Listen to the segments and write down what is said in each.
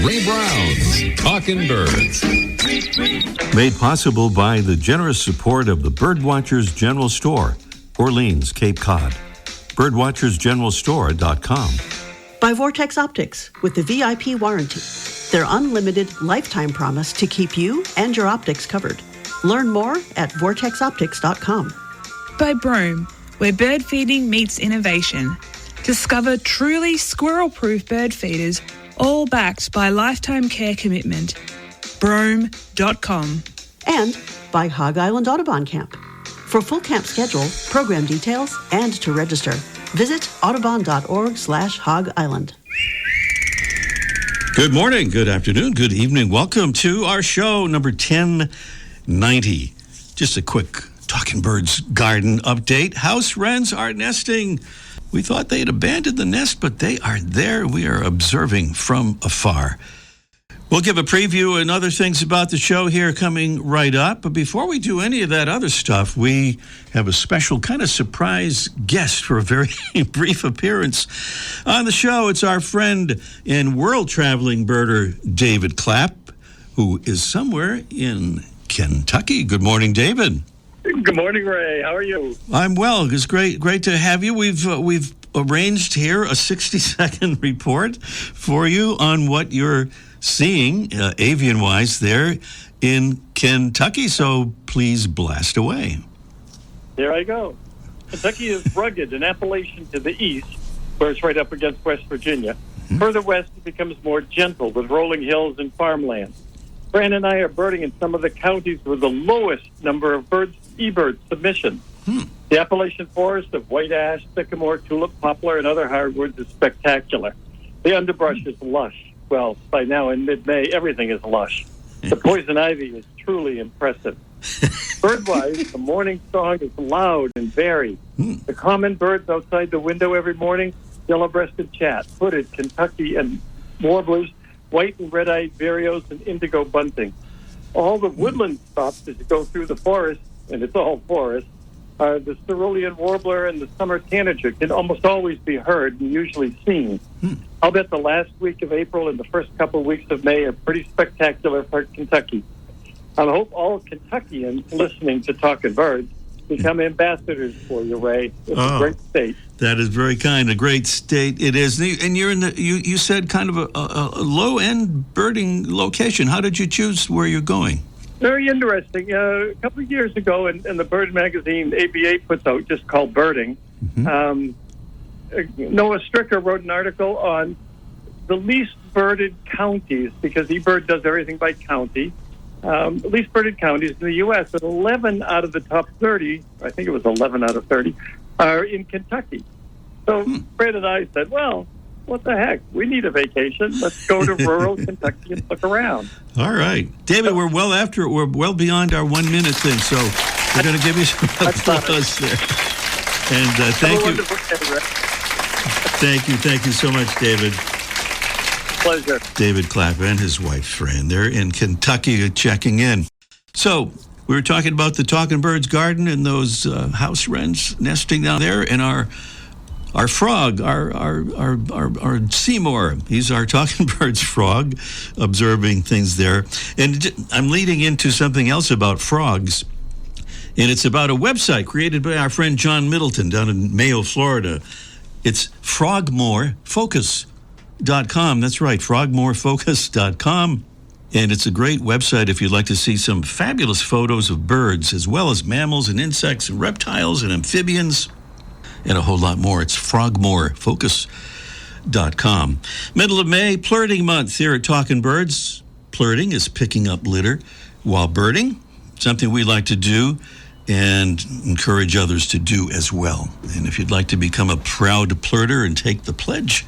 Ray Brown's Talking Birds. Made possible by the generous support of the Birdwatchers General Store, Orleans, Cape Cod. Birdwatchersgeneralstore.com. By Vortex Optics with the VIP warranty. Their unlimited lifetime promise to keep you and your optics covered. Learn more at vortexoptics.com. By Broom, where bird feeding meets innovation. Discover truly squirrel-proof bird feeders, all backed by lifetime care commitment. Broom.com. And by Hog Island Audubon Camp. For full camp schedule, program details, and to register, visit audubon.org/Hog Island. Good morning, good afternoon, good evening. Welcome to our show, number 1090. Just a quick Talking Birds garden update. House wrens are nesting. We thought they had abandoned the nest, but they are there. We are observing from afar. We'll give a preview and other things about the show here coming right up. But before we do any of that other stuff, we have a special kind of surprise guest for a very brief appearance on the show. It's our friend and world-traveling birder, David Clapp, who is somewhere in Kentucky. Good morning, David. Good morning, Ray. How are you? I'm well. It's great to have you. We've arranged here a 60-second report for you on what you're seeing avian-wise there in Kentucky. So please blast away. There I go. Kentucky is rugged and Appalachian to the east, where it's right up against West Virginia. Mm-hmm. Further west, it becomes more gentle with rolling hills and farmland. Fran and I are birding in some of the counties with the lowest number of eBird submissions. The Appalachian forest of white ash, sycamore, tulip, poplar, and other hardwoods is spectacular. The underbrush is lush. Well, by now in mid-May, everything is lush. The poison ivy is truly impressive. Bird-wise, the morning song is loud and varied. The common birds outside the window every morning, yellow-breasted chat, hooded Kentucky and warblers, white and red-eyed vireos, and indigo bunting. All the woodland stops as you go through the forest, and it's all forest, the cerulean warbler and the summer tanager can almost always be heard and usually seen. I'll bet the last week of April and the first couple of weeks of May are pretty spectacular for Kentucky. I hope all Kentuckians listening to Talking Birds become ambassadors for you, Ray. It's a great state. That is very kind. A great state it is. And you're in you said kind of a low-end birding location. How did you choose where you're going? Very interesting. A couple of years ago, in the bird magazine ABA puts out, just called Birding, Noah Stricker wrote an article on the least birded counties, because eBird does everything by county. Least birded counties in the U.S., and 11 out of the top 30, I think it was 11 out of 30, are in Kentucky. So Fred and I said, well, what the heck? We need a vacation. Let's go to rural Kentucky and look around. All right. David, we're well beyond our 1 minute thing, so we're going to give you some applause there. And thank you. Thank you so much, David. Pleasure. David Clapp and his wife, Fran. They're in Kentucky checking in. So we were talking about the Talking Birds garden and those house wrens nesting down there, and our frog, our Seymour. He's our Talking Birds frog, observing things there. And I'm leading into something else about frogs. And it's about a website created by our friend John Middleton down in Mayo, Florida. It's frogmorefocus.com. That's right, frogmorefocus.com. And it's a great website if you'd like to see some fabulous photos of birds, as well as mammals and insects and reptiles and amphibians, and a whole lot more. It's frogmorefocus.com. Middle of May, Plurting Month here at Talking Birds. Plurting is picking up litter while birding, something we like to do and encourage others to do as well. And if you'd like to become a proud plurter and take the pledge,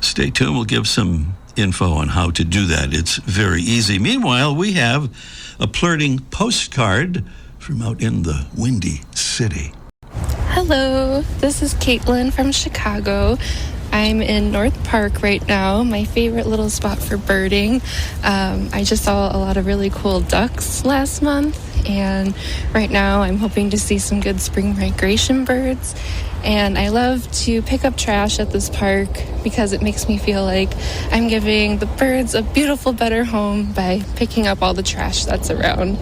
stay tuned. We'll give some info on how to do that. It's very easy. Meanwhile, we have a plurting postcard from out in the Windy City. Hello, this is Caitlin from Chicago. I'm in North Park right now, my favorite little spot for birding. I just saw a lot of really cool ducks last month, and right now I'm hoping to see some good spring migration birds. And I love to pick up trash at this park because it makes me feel like I'm giving the birds a beautiful, better home by picking up all the trash that's around.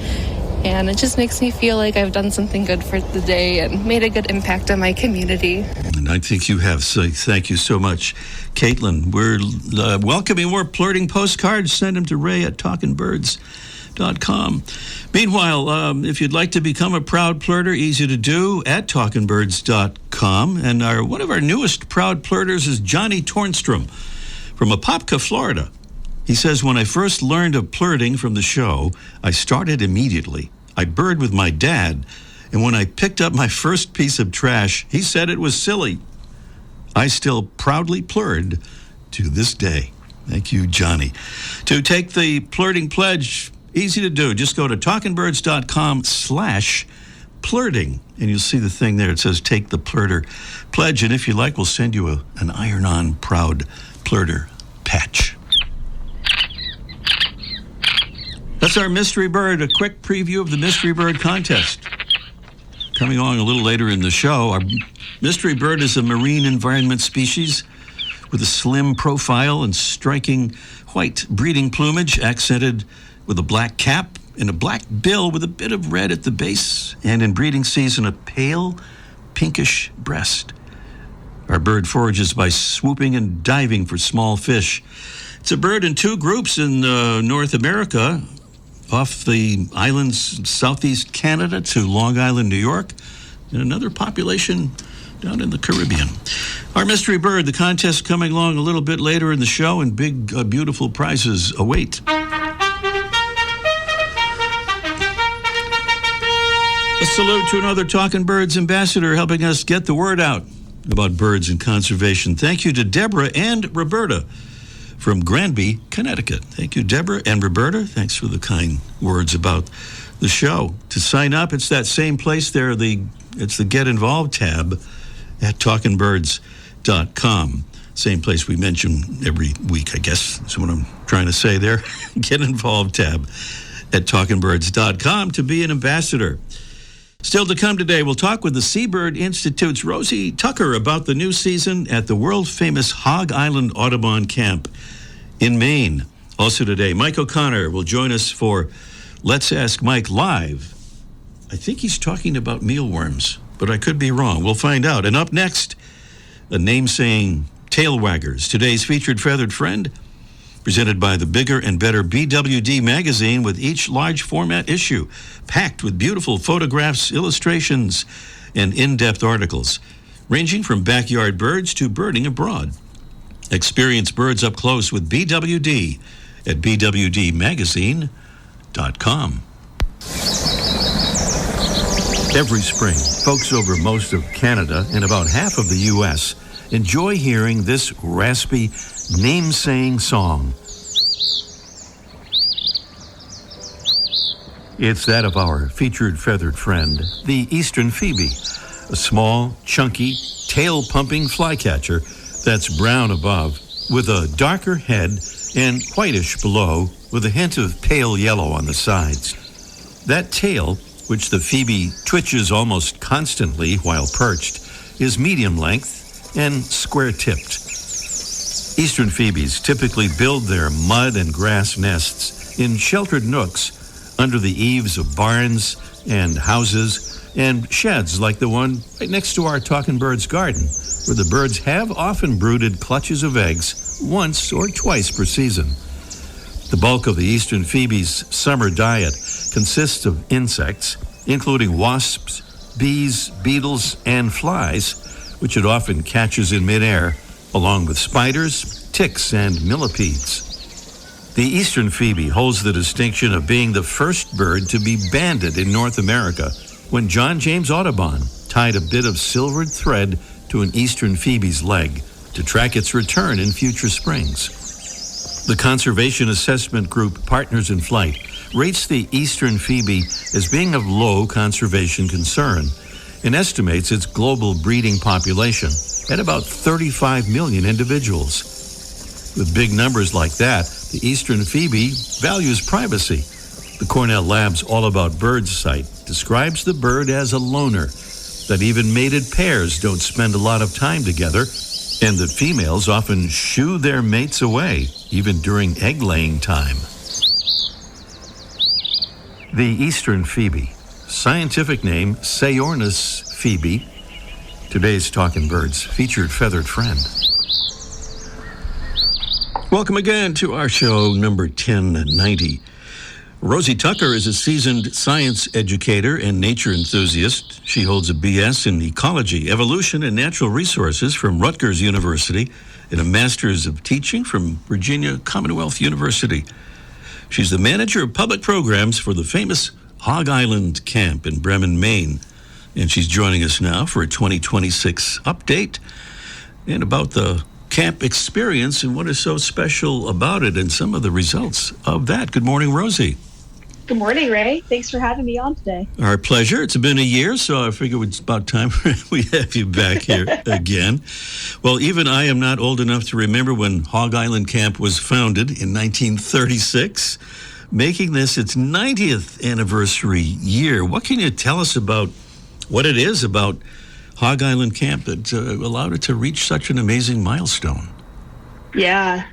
And it just makes me feel like I've done something good for the day and made a good impact on my community. And I think you have, so thank you so much, Caitlin. We're welcoming more flirting postcards. Send them to Ray at talkingbirds.com. Meanwhile, if you'd like to become a proud flirter, easy to do at talkingbirds.com. And one of our newest proud flirters is Johnny Tornstrom from Apopka, Florida. He says, when I first learned of flirting from the show, I started immediately. I bird with my dad, and when I picked up my first piece of trash, he said it was silly. I still proudly plurred to this day. Thank you, Johnny. To take the flirting pledge, easy to do. Just go to talkingbirds.com/flirting, and you'll see the thing there. It says take the flirter pledge, and if you like, we'll send you an iron-on proud flirter patch. That's our mystery bird, a quick preview of the mystery bird contest. Coming along a little later in the show, our mystery bird is a marine environment species with a slim profile and striking white breeding plumage, accented with a black cap and a black bill with a bit of red at the base, and in breeding season, a pale pinkish breast. Our bird forages by swooping and diving for small fish. It's a bird in two groups in North America, off the islands southeast Canada to Long Island, New York, and another population down in the Caribbean. Our mystery bird, the contest coming along a little bit later in the show, and big, beautiful prizes await. A salute to another Talking Birds ambassador helping us get the word out about birds and conservation. Thank you to Deborah and Roberta from Granby, Connecticut. Thank you, Deborah and Roberta. Thanks for the kind words about the show. To sign up, it's that same place there. It's the Get Involved tab at talkingbirds.com. Same place we mention every week, I guess. That's what I'm trying to say there. Get Involved tab at talkingbirds.com to be an ambassador. Still to come today, we'll talk with the Seabird Institute's Rosy Tucker about the new season at the world-famous Hog Island Audubon Camp in Maine. Also today, Mike O'Connor will join us for Let's Ask Mike Live. I think he's talking about mealworms, but I could be wrong. We'll find out. And up next, a name-saying tail waggers. Today's featured feathered friend, presented by the Bigger and Better BWD magazine, with each large format issue packed with beautiful photographs, illustrations, and in-depth articles, ranging from backyard birds to birding abroad. Experience birds up close with BWD at bwdmagazine.com. Every spring, folks over most of Canada and about half of the U.S. enjoy hearing this raspy, name-saying song. It's that of our featured feathered friend, the eastern phoebe, a small, chunky, tail-pumping flycatcher that's brown above, with a darker head and whitish below, with a hint of pale yellow on the sides. That tail, which the phoebe twitches almost constantly while perched, is medium length and square-tipped. Eastern phoebes typically build their mud and grass nests in sheltered nooks under the eaves of barns and houses and sheds like the one right next to our Talking Birds garden, where the birds have often brooded clutches of eggs once or twice per season. The bulk of the eastern phoebe's summer diet consists of insects, including wasps, bees, beetles, and flies, which it often catches in midair, along with spiders, ticks, and millipedes. The eastern phoebe holds the distinction of being the first bird to be banded in North America when John James Audubon tied a bit of silvered thread to an eastern phoebe's leg to track its return in future springs. The conservation assessment group Partners in Flight rates the eastern phoebe as being of low conservation concern and estimates its global breeding population at about 35 million individuals. With big numbers like that, the eastern phoebe values privacy, The Cornell Lab's All About Birds site describes the bird as a loner, that even mated pairs don't spend a lot of time together, and that females often shoo their mates away, even during egg-laying time. The eastern phoebe, scientific name Sayornis phoebe, today's Talking Birds featured feathered friend. Welcome again to our show number 1090. Rosy Tucker is a seasoned science educator and nature enthusiast. She holds a BS in ecology, evolution, and natural resources from Rutgers University and a master's of teaching from Virginia Commonwealth University. She's the manager of public programs for the famous Hog Island camp in Bremen, Maine. And she's joining us now for a 2026 update and about the camp experience and what is so special about it and some of the results of that. Good morning, Rosy. Good morning, Ray. Thanks for having me on today. Our pleasure. It's been a year, so I figure it's about time we have you back here again. Well, even I am not old enough to remember when Hog Island Camp was founded in 1936, making this its 90th anniversary year. What can you tell us about what it is about Hog Island Camp that allowed it to reach such an amazing milestone? Yeah.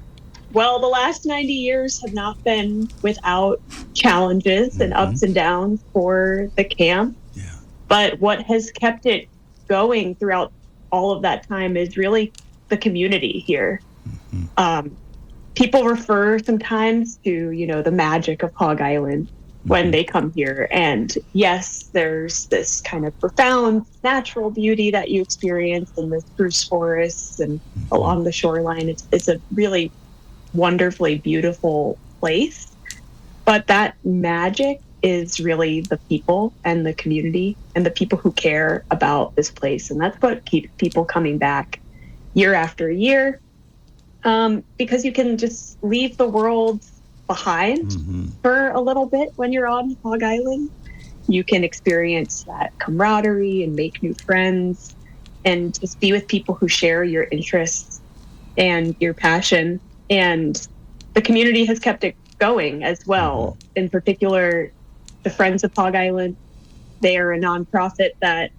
Well, the last 90 years have not been without challenges and ups and downs for the camp. Yeah. But what has kept it going throughout all of that time is really the community here. People refer sometimes to, the magic of Hog Island when they come here. And yes, there's this kind of profound natural beauty that you experience in the spruce forests and along the shoreline. It's a really wonderfully beautiful place, but that magic is really the people and the community and the people who care about this place, and that's what keeps people coming back year after year, because you can just leave the world behind for a little bit when you're on Hog Island. You can experience that camaraderie and make new friends and just be with people who share your interests and your passion. And the community has kept it going as well. In particular, the Friends of Hog Island, they are a nonprofit that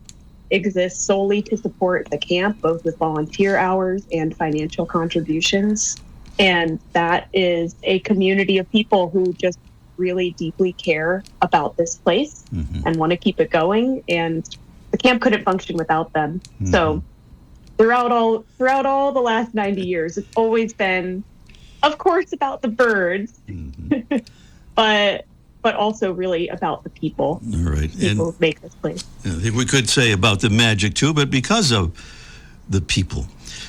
exists solely to support the camp, both with volunteer hours and financial contributions. And that is a community of people who just really deeply care about this place and want to keep it going. And the camp couldn't function without them. So throughout all the last 90 years, it's always been, of course, about the birds, but also really about the people. All right. People who make this place. I think we could say about the magic too, but because of the people.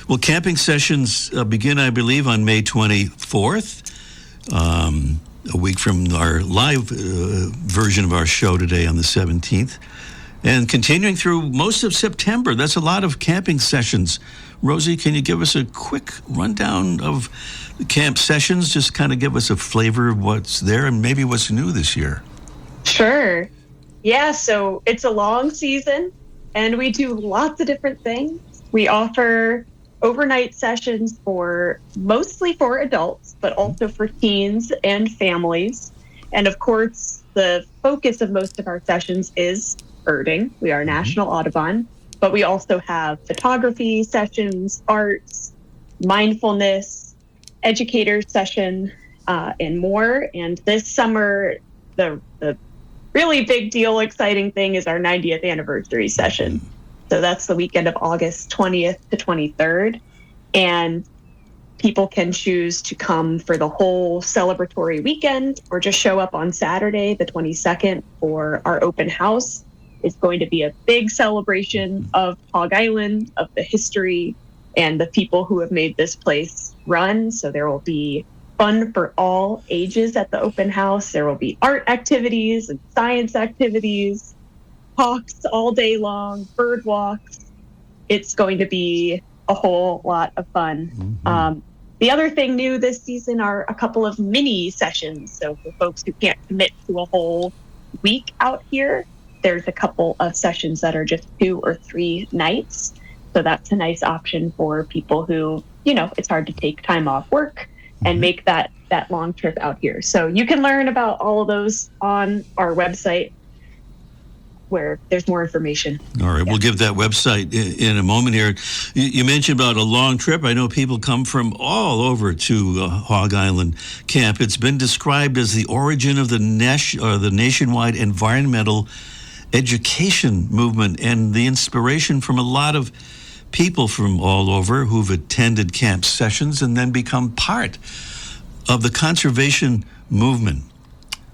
Well, camping sessions begin, I believe, on May 24th, a week from our live version of our show today on the 17th, and continuing through most of September. That's a lot of camping sessions. Rosy, can you give us a quick rundown of the camp sessions? Just kind of give us a flavor of what's there and maybe what's new this year. Sure. Yeah, so it's a long season, and we do lots of different things. We offer overnight sessions mostly for adults, but also for teens and families. And of course, the focus of most of our sessions is birding. We are National Audubon, but we also have photography sessions, arts, mindfulness, educator session, and more. And this summer, the really big deal, exciting thing is our 90th anniversary session. So that's the weekend of August 20th to 23rd. And people can choose to come for the whole celebratory weekend or just show up on Saturday, the 22nd, for our open house. It's going to be a big celebration of Hog Island, of the history, and the people who have made this place run. So there will be fun for all ages at the open house. There will be art activities and science activities, talks all day long, bird walks. It's going to be a whole lot of fun. The other thing new this season are a couple of mini sessions. So for folks who can't commit to a whole week out here, there's a couple of sessions that are just 2 or 3 nights. So that's a nice option for people who, it's hard to take time off work and make that long trip out here. So you can learn about all of those on our website, where there's more information. All right, we'll give that website in a moment here. You mentioned about a long trip. I know people come from all over to Hog Island Camp. It's been described as the origin of the nationwide environmental education movement and the inspiration from a lot of people from all over who've attended camp sessions and then become part of the conservation movement.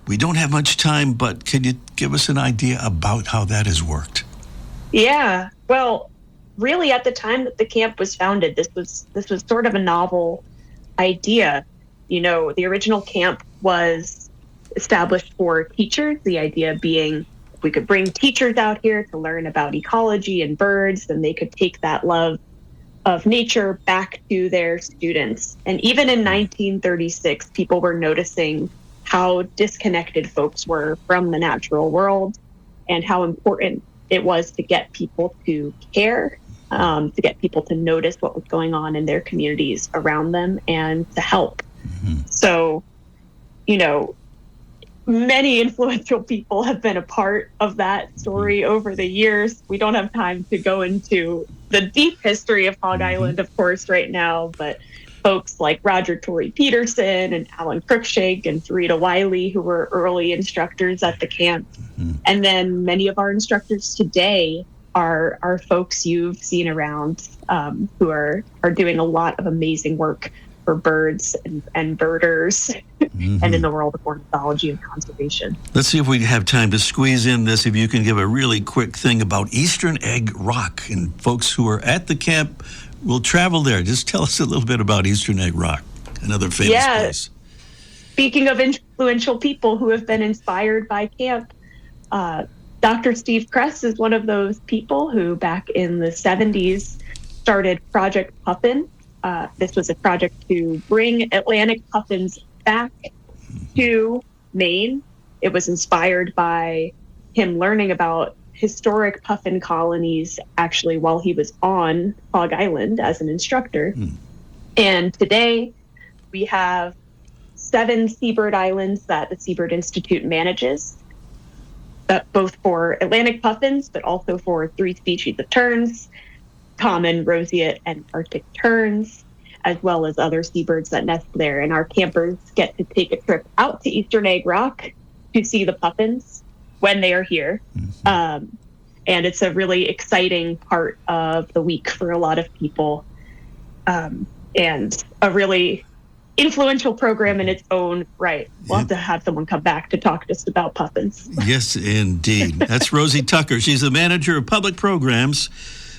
We don't have much time, but can you give us an idea about how that has worked? Yeah, well, really at the time that the camp was founded, this was sort of a novel idea. You know, the original camp was established for teachers, the idea being if we could bring teachers out here to learn about ecology and birds, then they could take that love of nature back to their students. And even in 1936, people were noticing how disconnected folks were from the natural world and how important it was to get people to care, to get people to notice what was going on in their communities around them and to help. So, you know, many influential people have been a part of that story over the years. We don't have time to go into the deep history of Hog Island, of course, right now, but folks like Roger Torrey Peterson and Alan Cruikshank and Farida Wiley, who were early instructors at the camp. And then many of our instructors today are folks you've seen around who are doing a lot of amazing work for birds and birders and in the world of ornithology and conservation. Let's see if we have time to squeeze in this. If you can give a really quick thing about Eastern Egg Rock, and folks who are at the camp will travel there. Just tell us a little bit about Eastern Egg Rock, another famous place. Speaking of influential people who have been inspired by camp, Dr. Steve Kress is one of those people who back in the 70s started Project Puffin. This was a project to bring Atlantic puffins back to Maine. It was inspired by him learning about historic puffin colonies actually while he was on Hog Island as an instructor. And today we have 7 seabird islands that the Seabird Institute manages, both for Atlantic puffins, but also for 3 species of terns, common roseate and Arctic terns, as well as other seabirds that nest there. And our campers get to take a trip out to Eastern Egg Rock to see the puffins when they are here. And it's a really exciting part of the week for a lot of people, and a really influential program in its own right. We'll have to have someone come back to talk to us about puffins. Yes, indeed. That's Rosy Tucker. She's the manager of public programs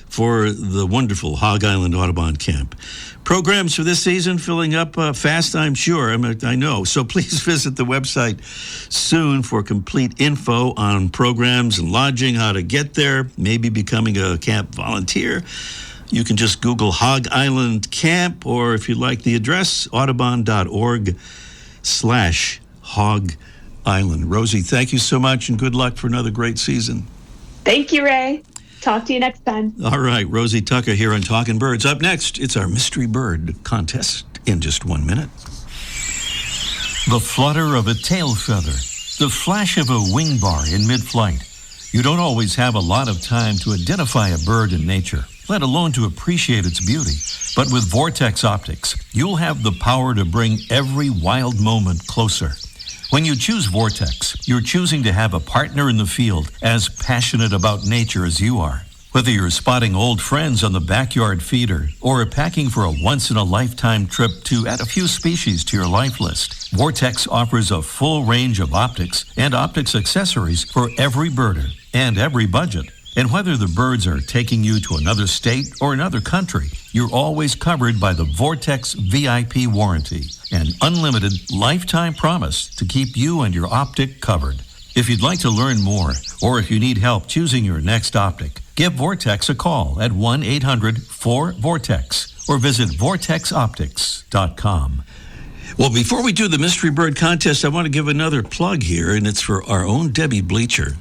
for the wonderful Hog Island Audubon Camp. Programs for this season filling up fast, I'm sure. I know. So please visit the website soon for complete info on programs and lodging, how to get there, maybe becoming a camp volunteer. You can just Google Hog Island Camp, or if you like the address, audubon.org/Hog Island. Rosy, thank you so much, and good luck for another great season. Thank you, Ray. Talk to you next time. All right, Rosy Tucker here on Talking Birds. Up next, it's our Mystery Bird contest in just 1 minute. The flutter of a tail feather, the flash of a wing bar in mid-flight. You don't always have a lot of time to identify a bird in nature, let alone to appreciate its beauty. But with Vortex Optics, you'll have the power to bring every wild moment closer. When you choose Vortex, you're choosing to have a partner in the field as passionate about nature as you are. Whether you're spotting old friends on the backyard feeder or packing for a once-in-a-lifetime trip to add a few species to your life list, Vortex offers a full range of optics and optics accessories for every birder and every budget. And whether the birds are taking you to another state or another country, you're always covered by the Vortex VIP warranty, an unlimited lifetime promise to keep you and your optic covered. If you'd like to learn more, or if you need help choosing your next optic, give Vortex a call at 1-800-4VORTEX or visit vortexoptics.com. Well, before we do the Mystery Bird contest, I want to give another plug here, and it's for our own Debbie Bleacher.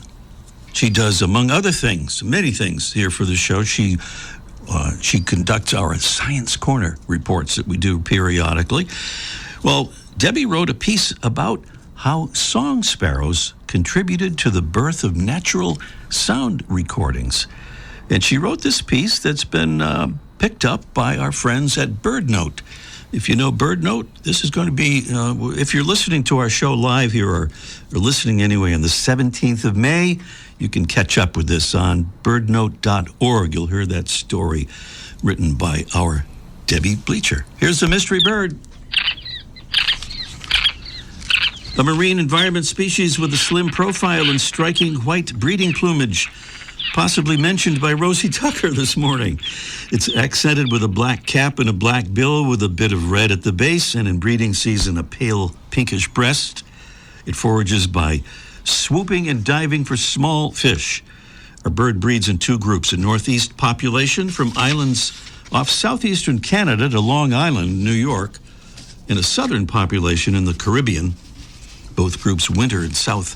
She does, among other things, many things here for the show. She conducts our Science Corner reports that we do periodically. Well, Debbie wrote a piece about how song sparrows contributed to the birth of natural sound recordings. And she wrote this piece that's been picked up by our friends at BirdNote. If you know BirdNote, this is going to be, if you're listening to our show live here or listening anyway on the 17th of May, you can catch up with this on birdnote.org. You'll hear that story written by our Debbie Bleacher. Here's the mystery bird. A marine environment species with a slim profile and striking white breeding plumage, possibly mentioned by Rosy Tucker this morning. It's accented with a black cap and a black bill with a bit of red at the base, and in breeding season, a pale pinkish breast. It forages by swooping and diving for small fish. Our bird breeds in two groups, a northeast population from islands off southeastern Canada to Long Island, New York, and a southern population in the Caribbean. Both groups winter in South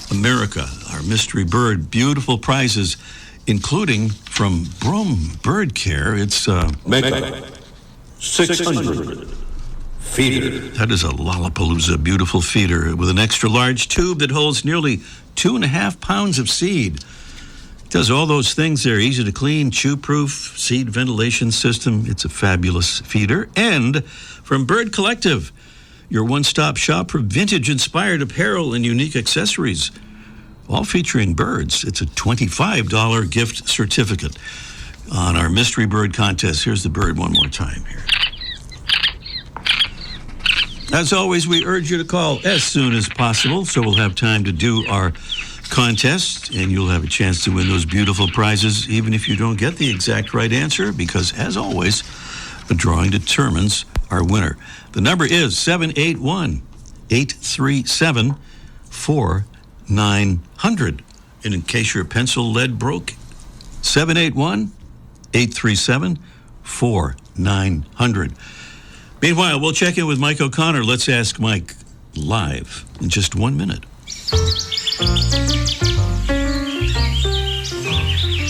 America. Our mystery bird, beautiful prizes, including from Brome Bird Care. It's Mega 600 feeder. That is a Lollapalooza beautiful feeder with an extra large tube that holds nearly 2.5 pounds of seed. It does all those things there, easy to clean, chew-proof, seed ventilation system. It's a fabulous feeder. And from Bird Collective, your one-stop shop for vintage-inspired apparel and unique accessories, all featuring birds. It's a $25 gift certificate on our mystery bird contest. Here's the bird one more time here. As always, we urge you to call as soon as possible so we'll have time to do our contest, and you'll have a chance to win those beautiful prizes even if you don't get the exact right answer, because, as always, the drawing determines our winner. The number is 781-837-4900. And in case your pencil lead broke, 781-837-4900. Meanwhile, we'll check in with Mike O'Connor. Let's ask Mike live in just 1 minute.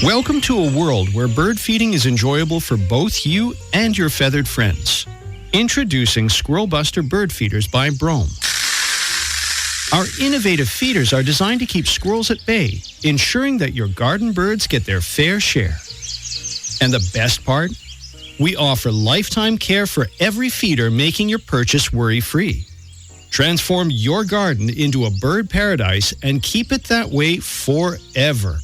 Welcome to a world where bird feeding is enjoyable for both you and your feathered friends. Introducing Squirrel Buster Bird Feeders by Brome. Our innovative feeders are designed to keep squirrels at bay, ensuring that your garden birds get their fair share. And the best part? We offer lifetime care for every feeder, making your purchase worry-free. Transform your garden into a bird paradise and keep it that way forever.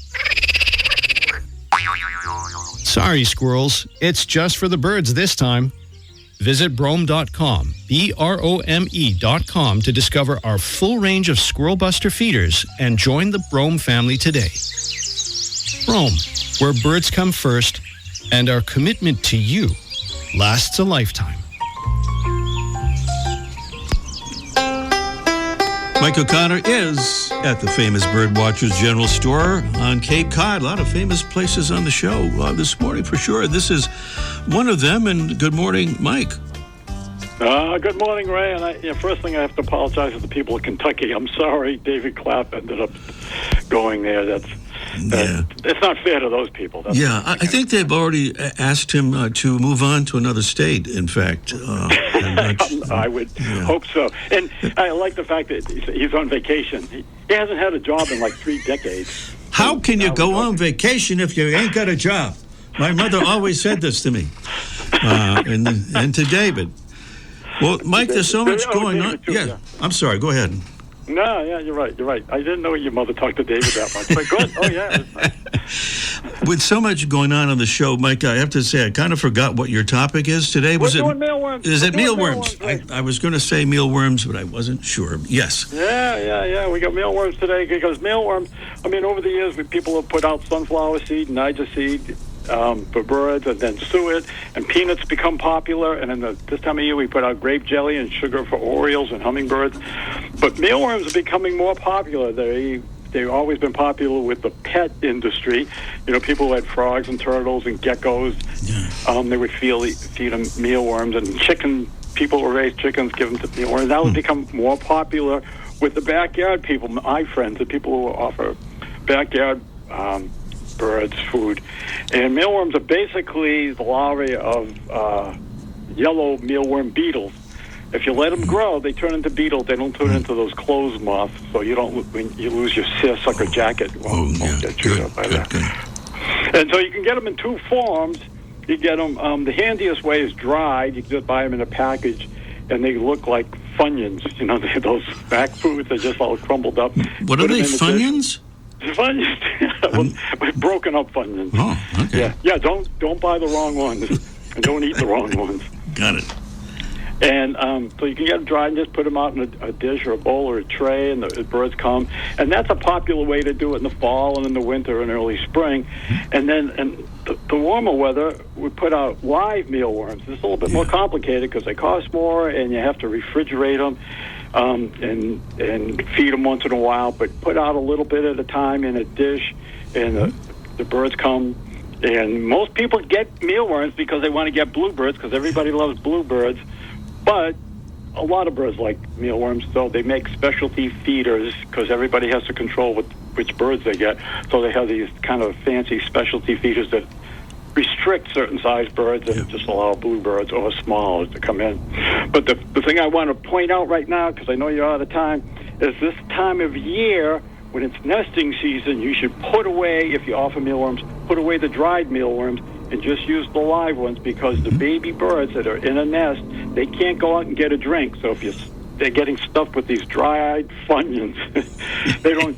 Sorry, squirrels. It's just for the birds this time. Visit Brome.com, BROME.com, to discover our full range of Squirrel Buster feeders and join the Brome family today. Brome, where birds come first, and our commitment to you lasts a lifetime. Mike O'Connor is at the famous Birdwatchers General Store on Cape Cod. A lot of famous places on the show this morning for sure. This is one of them, and good morning, Mike. Good morning, Ray. And first thing, I have to apologize to the people of Kentucky. I'm sorry David Clapp ended up going there. It's not fair to those people. I think they've already asked him to move on to another state, in fact. I would hope so. And I like the fact that he's on vacation. He hasn't had a job in like 3 decades. How can you go on vacation if you ain't got a job? My mother always said this to me, and to David. Well, Mike, there's so much going on. Yeah, I'm sorry. Go ahead. No, yeah, you're right. I didn't know your mother talked to David that much. But good. Oh, yeah. With so much going on the show, Mike, I have to say I kind of forgot what your topic is today. We're doing mealworms. Is it mealworms? I was going to say mealworms, but I wasn't sure. Yes. Yeah. We got mealworms today because mealworms, over the years, people have put out sunflower seed and Niger seed for birds, and then suet, and peanuts become popular. And this time of year, we put out grape jelly and sugar for orioles and hummingbirds. But mealworms are becoming more popular. They've always been popular with the pet industry. People who had frogs and turtles and geckos, they would feed them mealworms, and people who raise chickens give them to mealworms. Now it's become more popular with the backyard people, my friends, the people who offer backyard birds food. And mealworms are basically the larvae of yellow mealworm beetles. If you let them grow, they turn into beetles. They don't turn into those clothes moths, so you don't. When you lose your seersucker jacket, won't get chewed up by that. And so you can get them in two forms. You get them. The handiest way is dried. You can just buy them in a package, and they look like Funyuns. You know, those snack foods. They're just all crumbled up. What are they? Funyuns? Funyuns. Broken up Funyuns. Oh, okay. Yeah. Don't buy the wrong ones, and don't eat the wrong ones. Got it. And so you can get them dried and just put them out in a dish or a bowl or a tray, and the birds come. And that's a popular way to do it in the fall and in the winter and early spring. And then the warmer weather, we put out live mealworms. It's a little bit more complicated because they cost more, and you have to refrigerate them and feed them once in a while. But put out a little bit at a time in a dish, and the birds come. And most people get mealworms because they want to get bluebirds, because everybody loves bluebirds. But a lot of birds like mealworms, so they make specialty feeders because everybody has to control which birds they get. So they have these kind of fancy specialty feeders that restrict certain size birds and just allow bluebirds or smalls to come in. But the thing I want to point out right now, because I know you're out of time, is this time of year when it's nesting season, you should put away, if you offer mealworms, put away the dried mealworms and just use the live ones, because the baby birds that are in a nest, they can't go out and get a drink. So if they're getting stuffed with these dried Funyuns,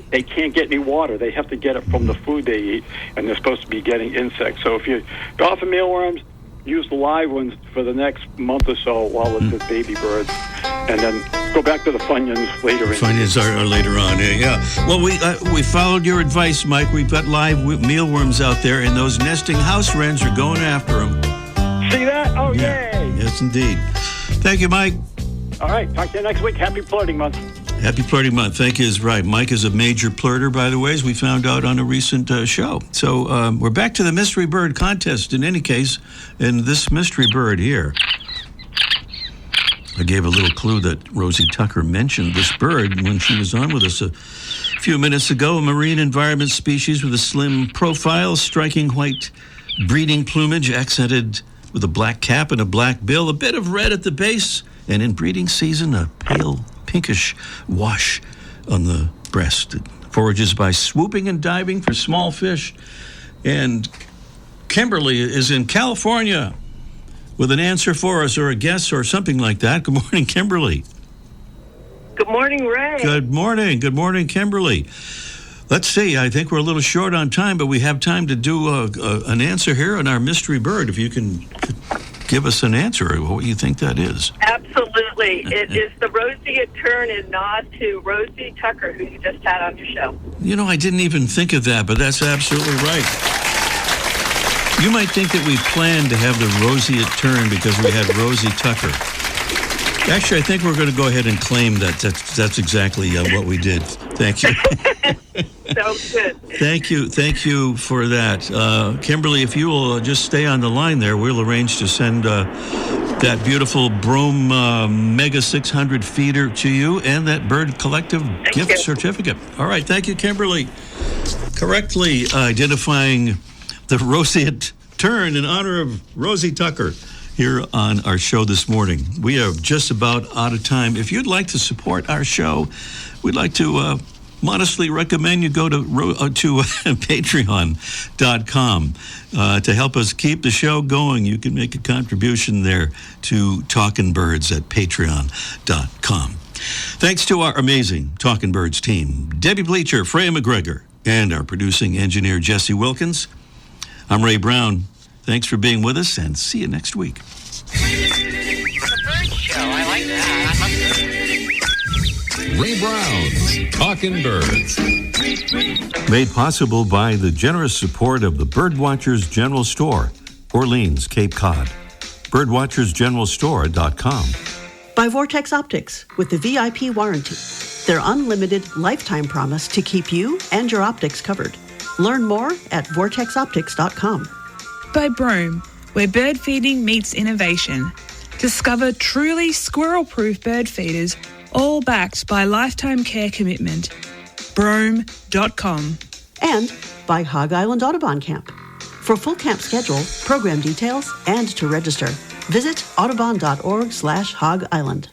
they can't get any water. They have to get it from the food they eat, and they're supposed to be getting insects. So if you offer mealworms, use the live ones for the next month or so while it's with baby birds, and then go back to the Funyuns later. Funyuns are later on. Yeah. Well, we followed your advice, Mike. We've got live mealworms out there, and those nesting house wrens are going after them. See that? Oh, yeah. Yay! Yes, indeed. Thank you, Mike. All right. Talk to you next week. Happy Flirting Month. Happy Flirting Month. Thank you is right. Mike is a major flirter, by the way, as we found out on a recent show. So we're back to the mystery bird contest in any case. And this mystery bird here, I gave a little clue that Rosy Tucker mentioned this bird when she was on with us a few minutes ago. A marine environment species with a slim profile, striking white breeding plumage, accented with a black cap and a black bill, a bit of red at the base, and in breeding season, a pale pinkish wash on the breast. It forages by swooping and diving for small fish. And Kimberly is in California with an answer for us, or a guess or something like that. Good morning, Kimberly. Good morning, Ray. Good morning. Good morning, Kimberly. Let's see. I think we're a little short on time, but we have time to do an answer here on our mystery bird. If you can give us an answer, what you think that is. Absolutely. It is the Rosy Tucker, in nod to Rosy Tucker, who you just had on your show. You know, I didn't even think of that, but that's absolutely right. You might think that we planned to have the Roseate turn because we had Rosy Tucker. Actually, I think we're going to go ahead and claim that that's exactly what we did. Thank you. Sounds good. Thank you for that. Kimberly, if you will just stay on the line there, we'll arrange to send that beautiful Brome Mega 600 feeder to you and that Bird Collective gift certificate. All right, thank you, Kimberly. Correctly identifying the Roseate turn in honor of Rosy Tucker here on our show this morning. We are just about out of time. If you'd like to support our show, we'd like to modestly recommend you go to patreon.com to help us keep the show going. You can make a contribution there to Talkin' Birds at patreon.com. Thanks to our amazing Talkin' Birds team, Debbie Bleacher, Freya McGregor, and our producing engineer, Jesse Wilkins. I'm Ray Brown. Thanks for being with us, and see you next week. The Bird Show. I like that. Ray Brown's Talkin' Birds. Made possible by the generous support of the Birdwatchers General Store, Orleans, Cape Cod. Birdwatchersgeneralstore.com. By Vortex Optics with the VIP warranty. Their unlimited lifetime promise to keep you and your optics covered. Learn more at vortexoptics.com. By Brome, where bird feeding meets innovation. Discover truly squirrel-proof bird feeders, all backed by lifetime care commitment. Brome.com. And by Hog Island Audubon Camp. For full camp schedule, program details, and to register, visit audubon.org/Hog Island.